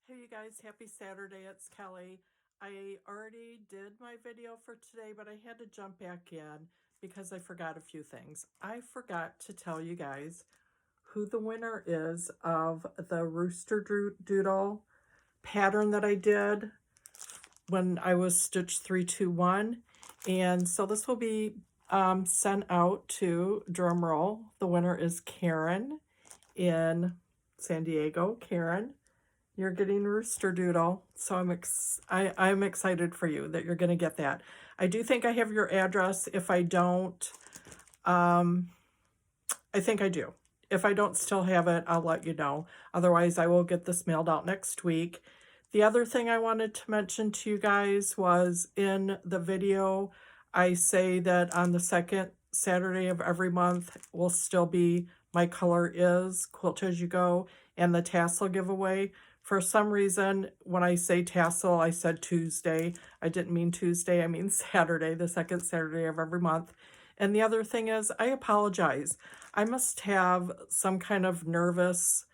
Hey you guys, happy Saturday, it's Kelly. I already did my video for today, but I had to jump back in because I forgot a few things. I forgot to tell you guys who the winner is of the Rooster Doodle pattern that I did when I was Stitch 321. And so this will be sent out to, drumroll, the winner is Karen in San Diego. Karen, you're getting Rooster Doodle, so I'm excited for you that you're going to get that. I do think I have your address. If I don't, I think I do. If I don't still have it, I'll let you know. Otherwise, I will get this mailed out next week. The other thing I wanted to mention to you guys was in the video, I say that on the second Saturday of every month will still be My Color Is Quilt As You Go and the tassel giveaway. For some reason, when I say tassel, I said Tuesday. I didn't mean Tuesday, I mean Saturday, the second Saturday of every month. And the other thing is, I apologize. I must have some kind of nervous,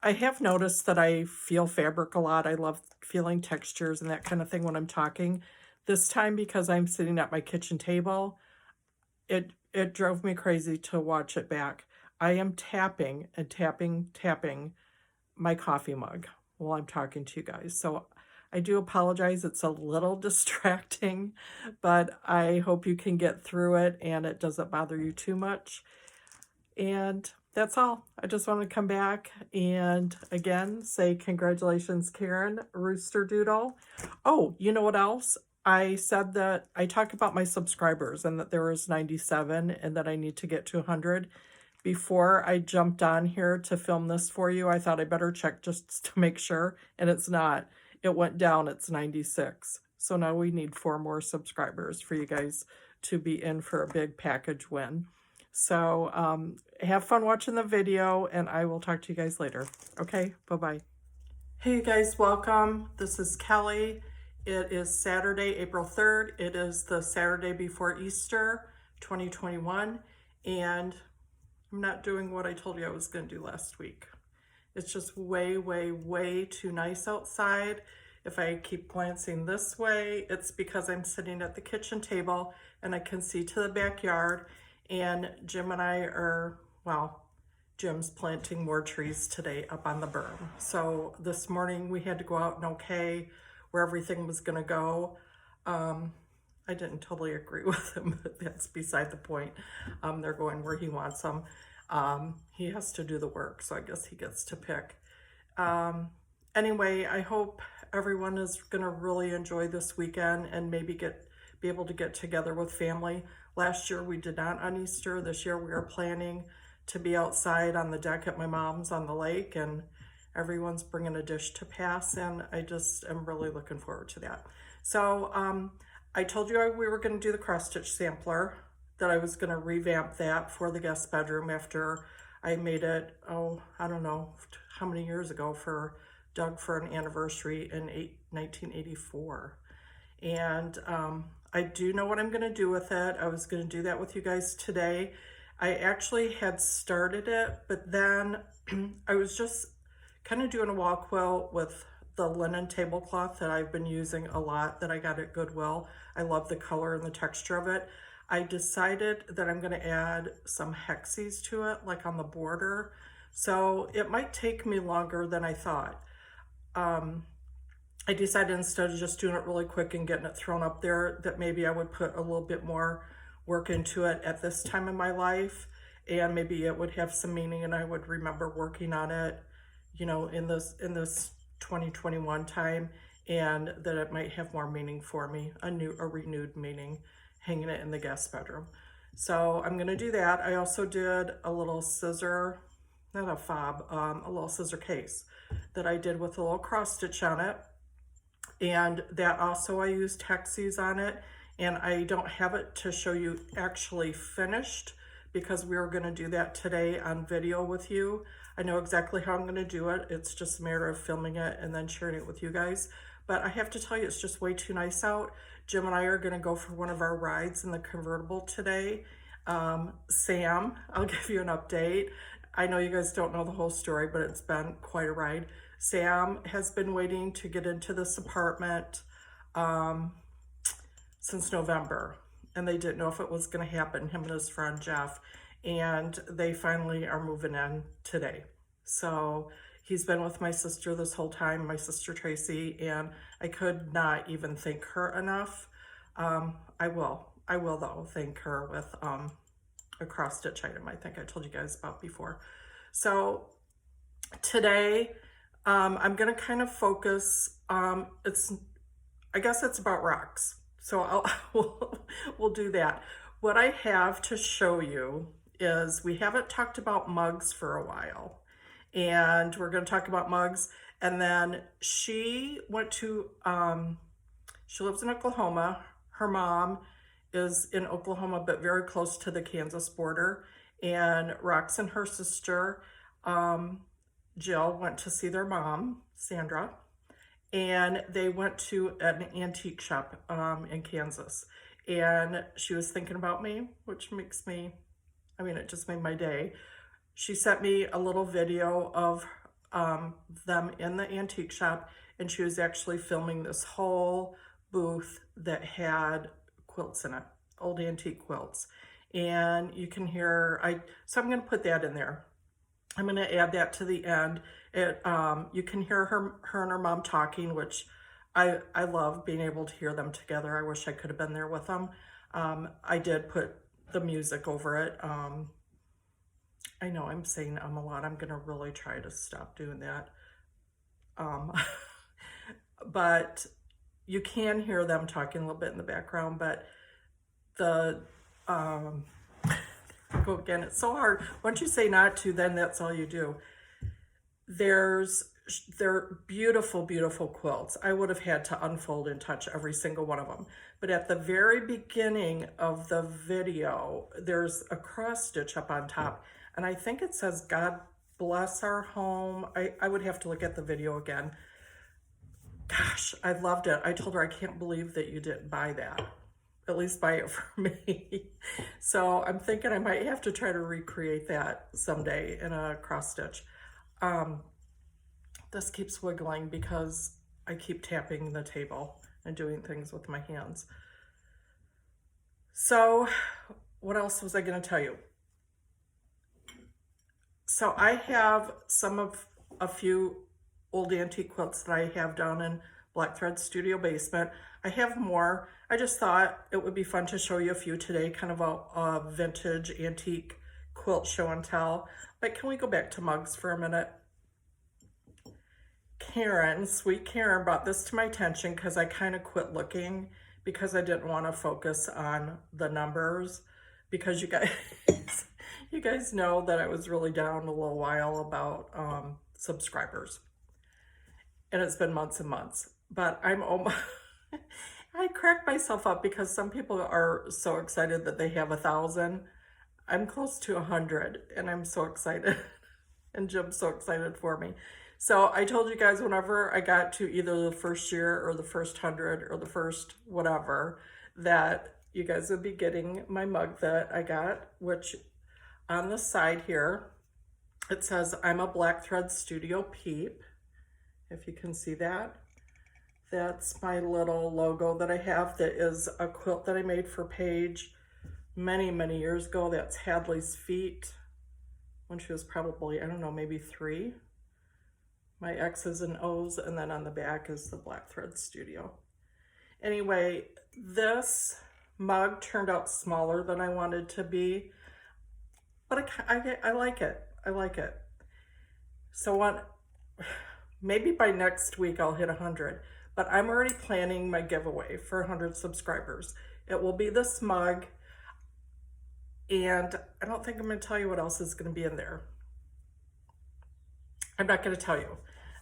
I have noticed that I feel fabric a lot. I love feeling textures and that kind of thing when I'm talking. This time, because I'm sitting at my kitchen table, it drove me crazy to watch it back. I am tapping and tapping my coffee mug while I'm talking to you guys. So I do apologize. It's a little distracting, but I hope you can get through it and it doesn't bother you too much. And that's all. I just want to come back and again say congratulations, Karen, Rooster Doodle. Oh, you know what else? I said that I talked about my subscribers and that there was 97 and that I need to get to 100. Before I jumped on here to film this for you, I thought I better check just to make sure, and it's not. It went down, it's 96. So now we need 4 more subscribers for you guys to be in for a big package win. So have fun watching the video, and I will talk to you guys later. Okay, bye-bye. Hey you guys, welcome. This is Kelly. It is Saturday, April 3rd. It is the Saturday before Easter 2021, and I'm not doing what I told you I was going to do last week. It's just way, way, way too nice outside. If I keep glancing this way, it's because I'm sitting at the kitchen table and I can see to the backyard, and Jim and I are, well, Jim's planting more trees today up on the berm. So this morning we had to go out and okay where everything was going to go. I didn't totally agree with him, but that's beside the point. They're going where he wants them. He has to do the work, so I guess he gets to pick. Anyway, I hope everyone is going to really enjoy this weekend and maybe be able to get together with family. Last year we did not on Easter. This year we are planning to be outside on the deck at my mom's on the lake, and everyone's bringing a dish to pass, and I just am really looking forward to that. So I told you we were going to do the cross stitch sampler, that I was going to revamp that for the guest bedroom after I made it, oh, I don't know how many years ago, for Doug for an anniversary in 1984. And I do know what I'm going to do with it. I was going to do that with you guys today. I actually had started it, but then I was just kind of doing a wall quilt with the linen tablecloth that I've been using a lot, that I got at Goodwill. I love the color and the texture of it. I decided that I'm going to add some hexies to it, like on the border. So it might take me longer than I thought. I decided instead of just doing it really quick and getting it thrown up there, that maybe I would put a little bit more work into it at this time in my life, and maybe it would have some meaning and I would remember working on it, you know, in this 2021 time, and that it might have more meaning for me, a renewed meaning, hanging it in the guest bedroom. So I'm gonna do that. I also did a little scissor, not a fob, a little scissor case that I did with a little cross stitch on it. And that also I used hexies on it, and I don't have it to show you actually finished because we were going to do that today on video with you. I know exactly how I'm going to do it. It's just a matter of filming it and then sharing it with you guys. But I have to tell you, it's just way too nice out. Jim and I are going to go for one of our rides in the convertible today. Sam, I'll give you an update. I know you guys don't know the whole story, but it's been quite a ride. Sam has been waiting to get into this apartment since November, and they didn't know if it was going to happen, him and his friend Jeff, and they finally are moving in today. So he's been with my sister this whole time, my sister Tracy, and I could not even thank her enough. I will though thank her with a cross stitch item I think I told you guys about before. So today I'm gonna kind of focus, I guess it's about rocks. So we'll do that. What I have to show you is we haven't talked about mugs for a while, and we're going to talk about mugs. And then she went to, she lives in Oklahoma. Her mom is in Oklahoma, but very close to the Kansas border. And Rox and her sister, Jill, went to see their mom, Sandra, and they went to an antique shop in Kansas. And she was thinking about me, which makes me, I mean, it just made my day. She sent me a little video of them in the antique shop, and she was actually filming this whole booth that had quilts in it, old antique quilts. And you can hear, so I'm gonna put that in there. I'm gonna add that to the end. You can hear her and her mom talking, which I love being able to hear them together. I wish I could have been there with them. I did put the music over it. I know I'm saying a lot. I'm gonna really try to stop doing that. But you can hear them talking a little bit in the background, but the, go again, it's so hard. Once you say not to, then that's all you do. They're beautiful, beautiful quilts. I would have had to unfold and touch every single one of them. But at the very beginning of the video, there's a cross stitch up on top. And I think it says, God bless our home. I would have to look at the video again. Gosh, I loved it. I told her, I can't believe that you didn't buy that. At least buy it for me. So I'm thinking I might have to try to recreate that someday in a cross stitch. This keeps wiggling because I keep tapping the table and doing things with my hands. So what else was I going to tell you? So I have a few old antique quilts that I have down in Black Thread Studio basement. I have more. I just thought it would be fun to show you a few today, kind of a vintage antique quilt show and tell. But can we go back to mugs for a minute? Karen, sweet Karen, brought this to my attention because I kind of quit looking because I didn't want to focus on the numbers, because you guys know that I was really down a little while about subscribers, and it's been months and months. But I crack myself up because some people are so excited that they have 1,000. I'm close to 100, and I'm so excited, and Jim's so excited for me. So I told you guys whenever I got to either the first year or the first 100 or the first whatever, that you guys would be getting my mug that I got, which on the side here, it says, I'm a Black Thread Studio Peep. If you can see that. That's my little logo that I have. That is a quilt that I made for Paige many, many years ago. That's Hadley's Feet when she was probably, I don't know, maybe 3. My X's and O's, and then on the back is the Black Thread Studio. Anyway, this mug turned out smaller than I wanted to be, but I like it. I like it. So maybe by next week I'll hit 100, but I'm already planning my giveaway for 100 subscribers. It will be this mug, and I don't think I'm going to tell you what else is going to be in there. I'm not going to tell you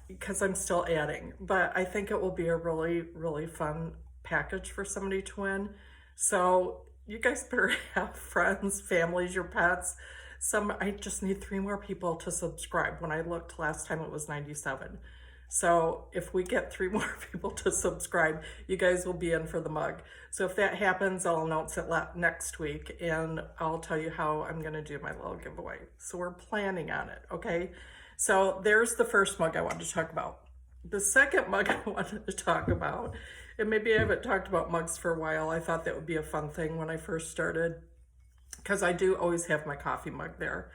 because I'm still adding, but I think it will be a really, really fun package for somebody to win. So you guys better have friends, families, your pets. I just need 3 more people to subscribe. When I looked last time, it was 97. So if we get 3 more people to subscribe, you guys will be in for the mug. So if that happens, I'll announce it next week, and I'll tell you how I'm going to do my little giveaway. So we're planning on it, okay? So there's the first mug I wanted to talk about. The second mug I wanted to talk about, and maybe I haven't talked about mugs for a while. I thought that would be a fun thing when I first started, because I do always have my coffee mug there.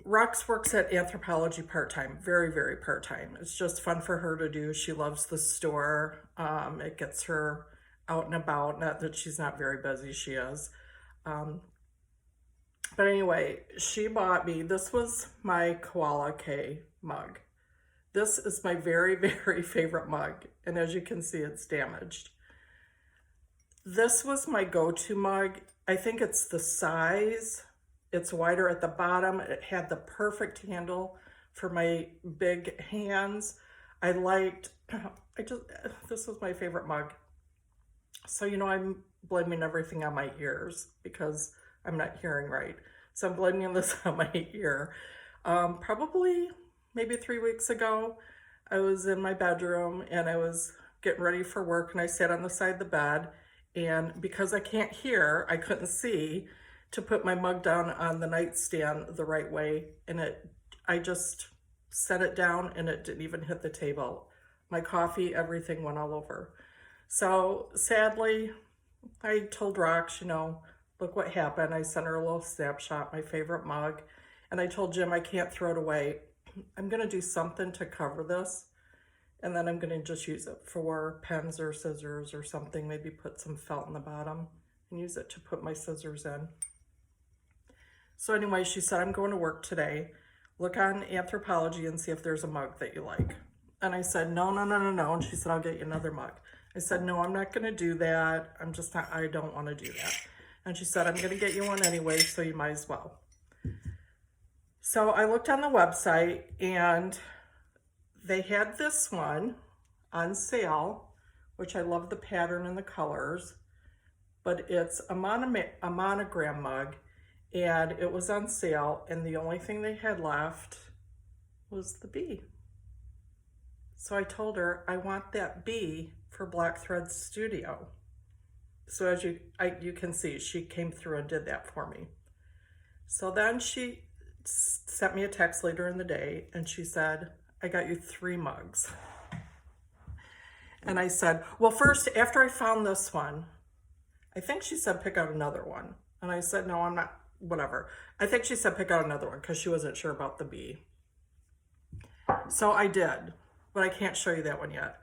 Rox works at Anthropologie part-time, very, very part-time. It's just fun for her to do. She loves the store. It gets her out and about. Not that she's not very busy, she is. But anyway, she bought me, this was my Koala K mug. This is my very, very favorite mug. And as you can see, it's damaged. This was my go-to mug. I think it's the size. It's wider at the bottom. It had the perfect handle for my big hands. This was my favorite mug. So, you know, I'm blaming everything on my ears because I'm not hearing right. So I'm blaming this on my ear. Probably maybe 3 weeks ago, I was in my bedroom and I was getting ready for work, and I sat on the side of the bed, and because I can't hear, I couldn't see to put my mug down on the nightstand the right way, and I just set it down and it didn't even hit the table. My coffee, everything went all over. So sadly, I told Rox, you know, look what happened. I sent her a little snapshot, my favorite mug, and I told Jim I can't throw it away. I'm gonna do something to cover this, and then I'm gonna just use it for pens or scissors or something, maybe put some felt in the bottom and use it to put my scissors in. So anyway, she said, I'm going to work today. Look on Anthropologie and see if there's a mug that you like. And I said, no. And she said, I'll get you another mug. I said, no, I'm not gonna do that. I don't wanna do that. And she said, I'm gonna get you one anyway, so you might as well. So I looked on the website and they had this one on sale, which I love the pattern and the colors, but it's a monogram mug, and it was on sale, and the only thing they had left was the bee. So I told her, I want that bee for Black Thread Studio. So as you can see, she came through and did that for me. So then she sent me a text later in the day, and she said, I got you 3 mugs. And I said, well, first, after I found this one, I think she said pick out another one. And I said, no, I'm not, whatever. I think she said pick out another one because she wasn't sure about the bee. So I did, but I can't show you that one yet.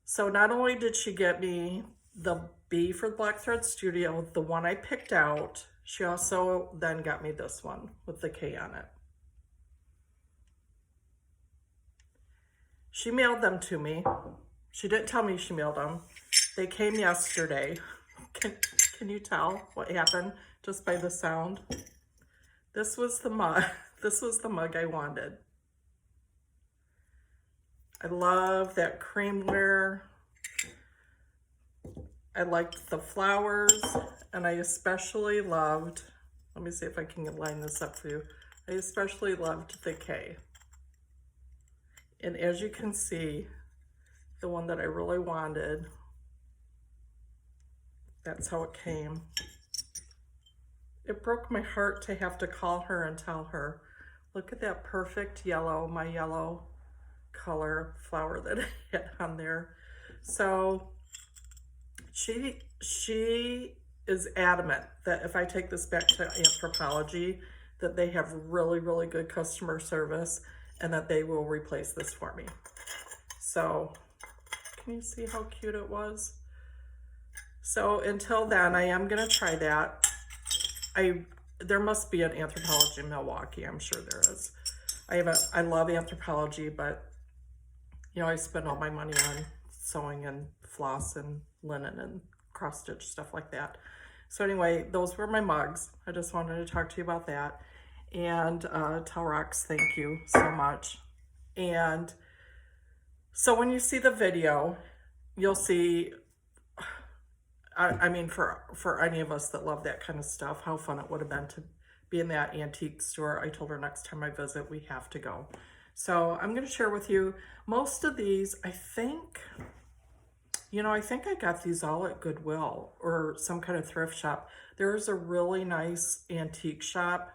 So not only did she get me the bee for Black Thread Studio, the one I picked out, she also then got me this one with the K on it. She mailed them to me. She didn't tell me she mailed them. They came yesterday. Can you tell what happened just by the sound? This was the mug. This was the mug I wanted. I love that creamware. I liked the flowers, and I especially loved, let me see if I can line this up for you. I especially loved the K. And as you can see, the one that I really wanted, that's how it came. It broke my heart to have to call her and tell her, look at that perfect yellow, my yellow color flower that I had on there. So she is adamant that if I take this back to Anthropologie, that they have really, really good customer service and that they will replace this for me. So can you see how cute it was? So until then, I am gonna try that. There must be an Anthropologie in Milwaukee, I'm sure there is. I love Anthropologie, but you know, I spend all my money on sewing and floss and linen and cross stitch, stuff like that. So anyway, those were my mugs. I just wanted to talk to you about that and tell Rox thank you so much. And so when you see the video, you'll see, I mean, for any of us that love that kind of stuff, how fun it would have been to be in that antique store. I told her next time I visit, we have to go. So I'm going to share with you most of these. I think I got these all at Goodwill or some kind of thrift shop. There's a really nice antique shop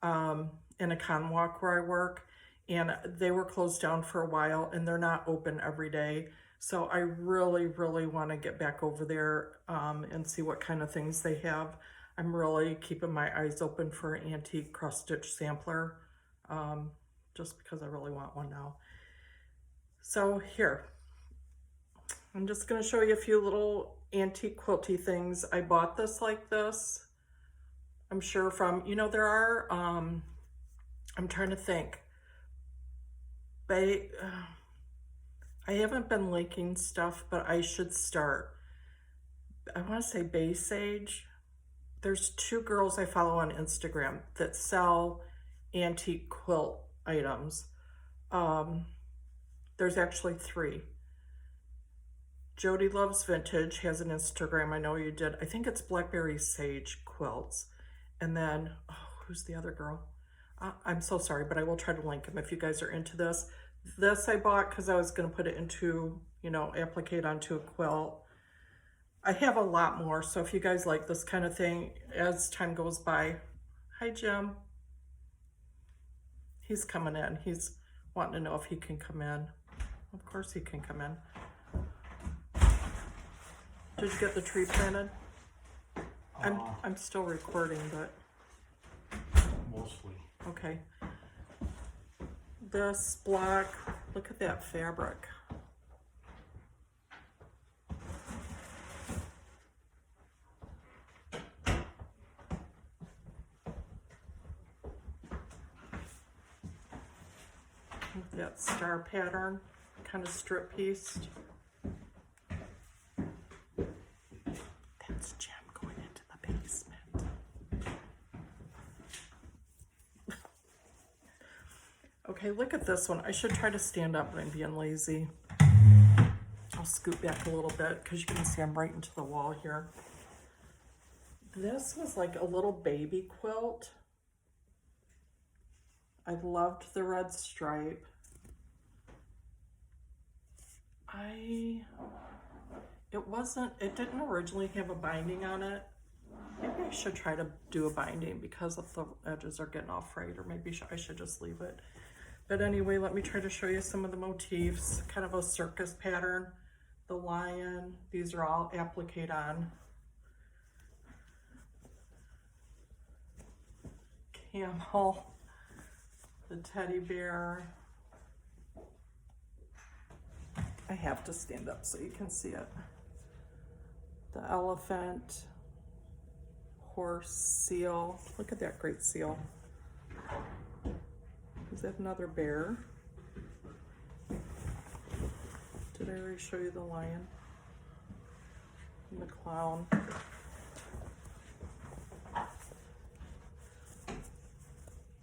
in in a con walk where I work, and they were closed down for a while, and they're not open every day. So I really, really want to get back over there and see what kind of things they have. I'm really keeping my eyes open for an antique cross-stitch sampler, just because I really want one now. So here, I'm just going to show you a few little antique quilty things. I bought this like this. I'm sure from, you know, there are, I'm trying to think. I haven't been linking stuff, but I should start. I want to say Bay Sage. There's 2 girls I follow on Instagram that sell antique quilt items. There's actually 3. Jody Loves Vintage has an Instagram. I know you did. I think it's Blackberry Sage Quilts. And then, oh, who's the other girl? I'm so sorry, but I will try to link them if you guys are into this. This I bought because I was going to put it into, you know, applique onto a quilt. I have a lot more, so if you guys like this kind of thing, as time goes by. Hi, Jim. He's coming in. He's wanting to know if he can come in. Of course he can come in. Did you get the tree planted? I'm still recording, but mostly. Okay. This block, look at that fabric. That star pattern, kind of strip pieced. That's Jim going into the basement. Okay, look at this one. I should try to stand up, but I'm being lazy. I'll scoot back a little bit because you can see I'm right into the wall here. This was like a little baby quilt. I loved the red stripe. It didn't originally have a binding on it. Maybe I should try to do a binding because of the edges are getting all frayed, or maybe I should just leave it. But anyway, let me try to show you some of the motifs. Kind of a circus pattern. The lion, these are all applique on. Camel, the teddy bear. I have to stand up so you can see it. The elephant, horse, seal. Look at that great seal. Is that another bear? Did I already show you the lion? And the clown.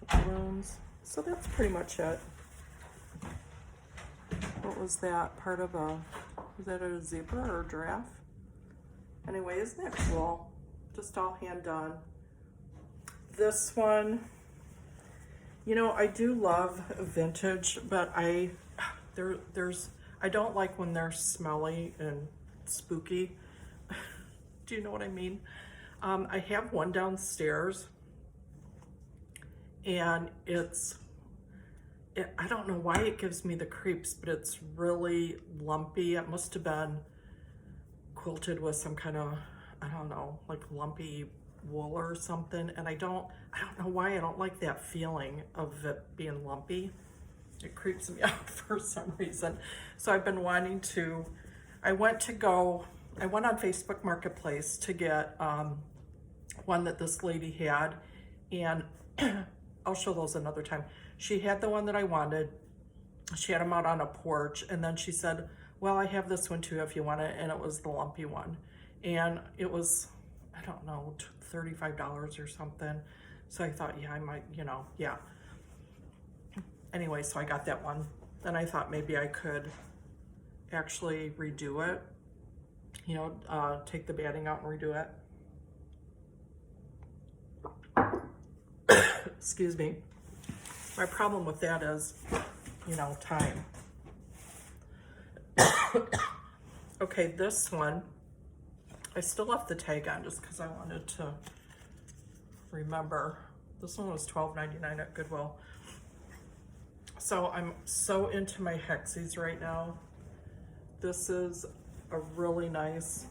The balloons. So that's pretty much it. What was that? Part of a, was that a zebra or a giraffe? Anyway, isn't that cool? Just all hand done. This one, you know, I do love vintage, but I don't like when they're smelly and spooky. Do you know what I mean? I have one downstairs, and I don't know why it gives me the creeps, but it's really lumpy. It must have been quilted with some kind of, I don't know, like lumpy wool or something. And I don't know why I don't like that feeling of it being lumpy. It creeps me out for some reason. So I've been wanting to, I went on Facebook Marketplace to get one that this lady had, and I'll show those another time. She had the one that I wanted. She had them out on a porch, and then she said, well, I have this one too if you want it, and it was the lumpy one. And it was, I don't know, $35 or something. So I thought, yeah, I might, you know, yeah. Anyway, so I got that one. Then I thought maybe I could actually redo it, you know, take the batting out and redo it. Excuse me. My problem with that is, you know, time. Okay, this one, I still left the tag on just because I wanted to remember. This one was $12.99 at Goodwill. So I'm so into my hexies right now. This is a really nice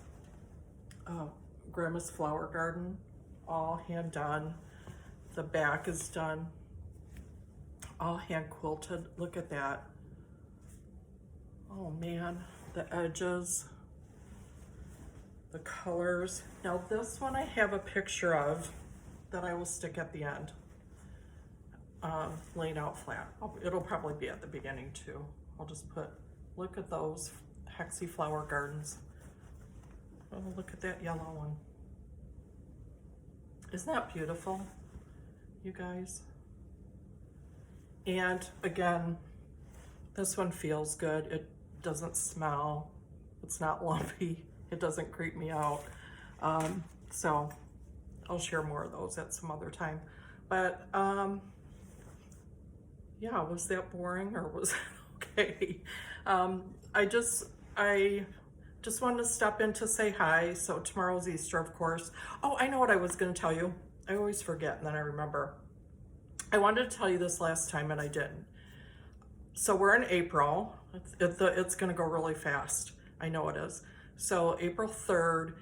Grandma's Flower Garden, all hand done. The back is done, all hand quilted. Look at that. Oh man, the edges, the colors. Now this one I have a picture of that I will stick at the end, laying out flat. It'll probably be at the beginning too. I'll just put, look at those Hexie Flower Gardens. Oh, look at that yellow one. Isn't that beautiful, you guys? And again, this one feels good. It doesn't smell. It's not lumpy. It doesn't creep me out. So I'll share more of those at some other time. But yeah, was that boring or was it okay? I just wanted to stop in to say hi. So tomorrow's Easter, of course. Oh, I know what I was going to tell you. I always forget and then I remember. I wanted to tell you this last time and I didn't. So we're in April. It's going to go really fast. I know it is. So April 3rd,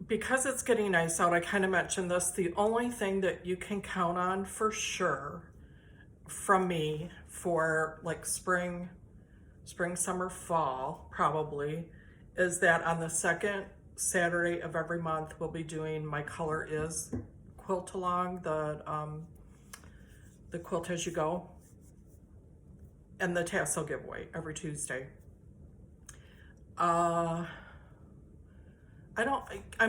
because it's getting nice out, I kind of mentioned this. The only thing that you can count on for sure from me for like spring, summer, fall, probably, is that on the second Saturday of every month, we'll be doing My Color Is quilt along, the Quilt As You Go, and the tassel giveaway every Tuesday. I'm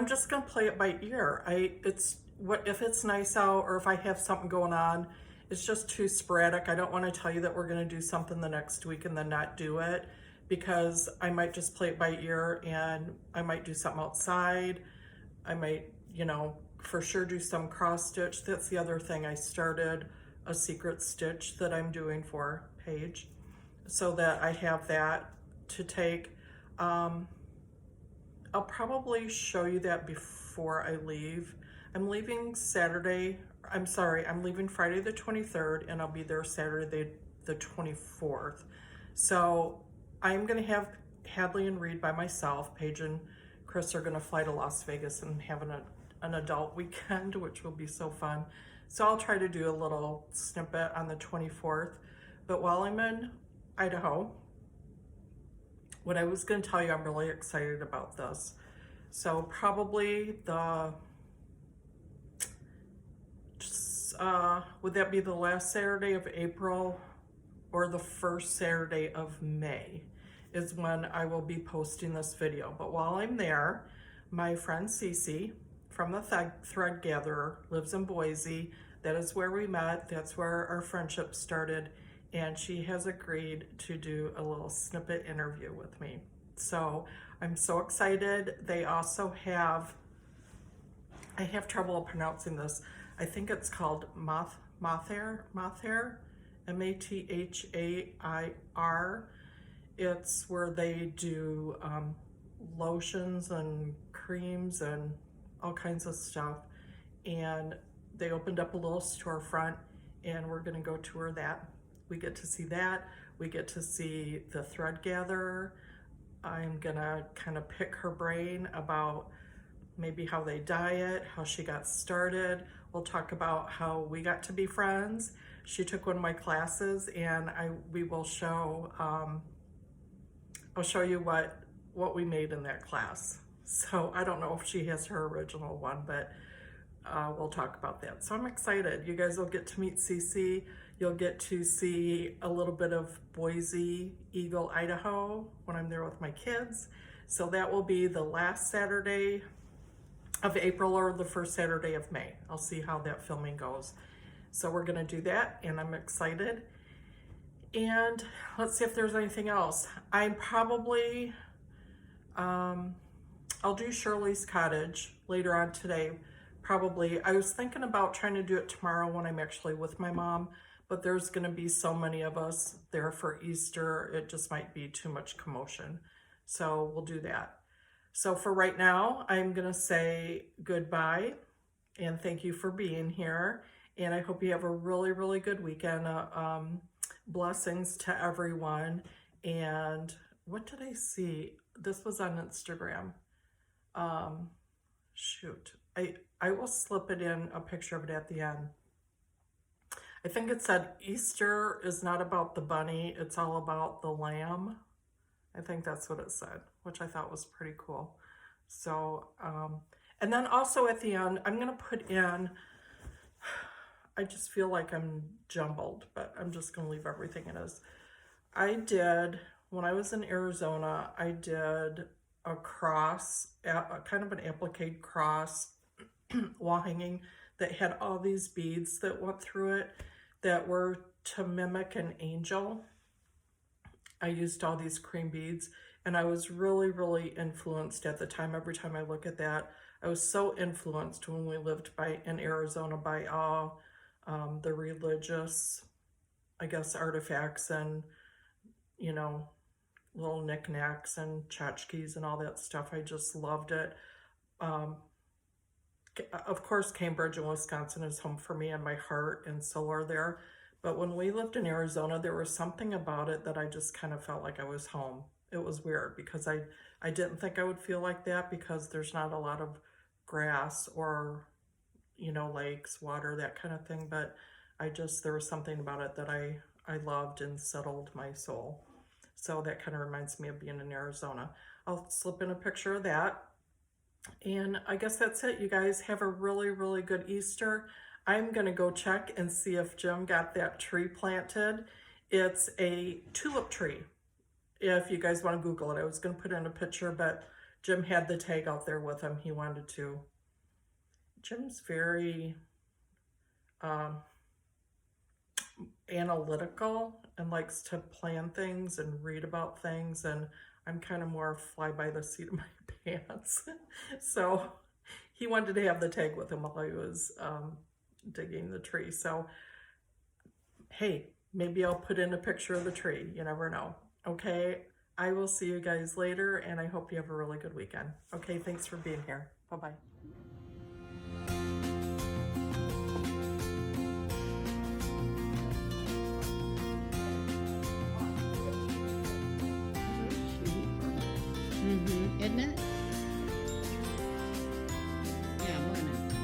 just gonna play it by ear. If it's nice out or if I have something going on, it's just too sporadic. I don't want to tell you that we're gonna do something the next week and then not do it, because I might just play it by ear and I might do something outside. I might, for sure do some cross stitch. That's the other thing. I started a secret stitch that I'm doing for Paige so that I have that to take. I'll probably show you that before I leave. I'm leaving Friday the 23rd and I'll be there Saturday the 24th. So I'm gonna have Hadley and Reed by myself. Paige and Chris are gonna fly to Las Vegas and have an adult weekend, which will be so fun. So I'll try to do a little snippet on the 24th. But while I'm in Idaho, what I was going to tell you, I'm really excited about this. So probably would that be the last Saturday of April or the first Saturday of May is when I will be posting this video. But while I'm there, my friend Cece from the Thread Gatherer lives in Boise. That is where we met. That's where our friendship started. And she has agreed to do a little snippet interview with me. So I'm so excited. They also have, I have trouble pronouncing this. I think it's called Mathair, M-A-T-H-A-I-R. It's where they do lotions and creams and all kinds of stuff. And they opened up a little storefront and we're gonna go tour that. We get to see that. We get to see the Thread Gatherer. I'm gonna kind of pick her brain about maybe how they diet, how she got started. We'll talk about how we got to be friends. She took one of my classes and we will show, I'll show you what we made in that class. So I don't know if she has her original one, but we'll talk about that. So I'm excited. You guys will get to meet Cece. You'll get to see a little bit of Boise, Eagle, Idaho when I'm there with my kids. So that will be the last Saturday of April or the first Saturday of May. I'll see how that filming goes. So we're gonna do that and I'm excited. And let's see if there's anything else. I'm probably, I'll do Shirley's Cottage later on today. Probably. I was thinking about trying to do it tomorrow when I'm actually with my mom, but there's going to be so many of us there for Easter, it just might be too much commotion. So we'll do that. So for right now, I'm going to say goodbye and thank you for being here. And I hope you have a really, really good weekend. Blessings to everyone. And what did I see? This was on Instagram. Shoot, I will slip it in a picture of it at the end. I think it said Easter is not about the bunny, it's all about the lamb. I think that's what it said, which I thought was pretty cool. So, and then also at the end, I'm going to put in, I just feel like I'm jumbled, but I'm just going to leave everything as. I did, when I was in Arizona, I did a cross, a kind of an applique cross wall hanging that had all these beads that went through it that were to mimic an angel. I used all these cream beads, and I was really, really influenced at the time. Every time I look at that, I was so influenced when we lived in Arizona by all the religious, I guess, artifacts and, you know, little knickknacks and tchotchkes and all that stuff. I just loved it. Of course, Cambridge and Wisconsin is home for me, and my heart and soul are there. But when we lived in Arizona, there was something about it that I just kind of felt like I was home. It was weird because I didn't think I would feel like that because there's not a lot of grass or, you know, lakes, water, that kind of thing. But there was something about it that I loved and settled my soul. So that kind of reminds me of being in Arizona. I'll slip in a picture of that. And I guess that's it, you guys. Have a really, really good Easter. I'm going to go check and see if Jim got that tree planted. It's a tulip tree. If you guys want to Google it, I was going to put in a picture, but Jim had the tag out there with him. He wanted to. Jim's very analytical and likes to plan things and read about things, and I'm kind of more fly by the seat of my pants. So he wanted to have the tag with him while he was digging the tree. So hey, maybe I'll put in a picture of the tree. You never know. Okay, I will see you guys later, and I hope you have a really good weekend. Okay, thanks for being here. Bye-bye. Isn't it? Yeah,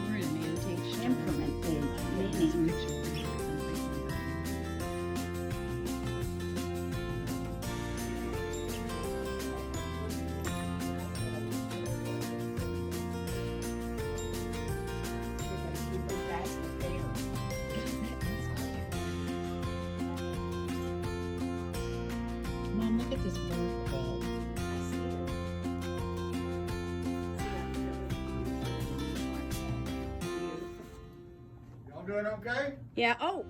we're in an antique shop. Implement page, meaning. Mom, look at this bird quilt. Y'all doing okay? Yeah, oh.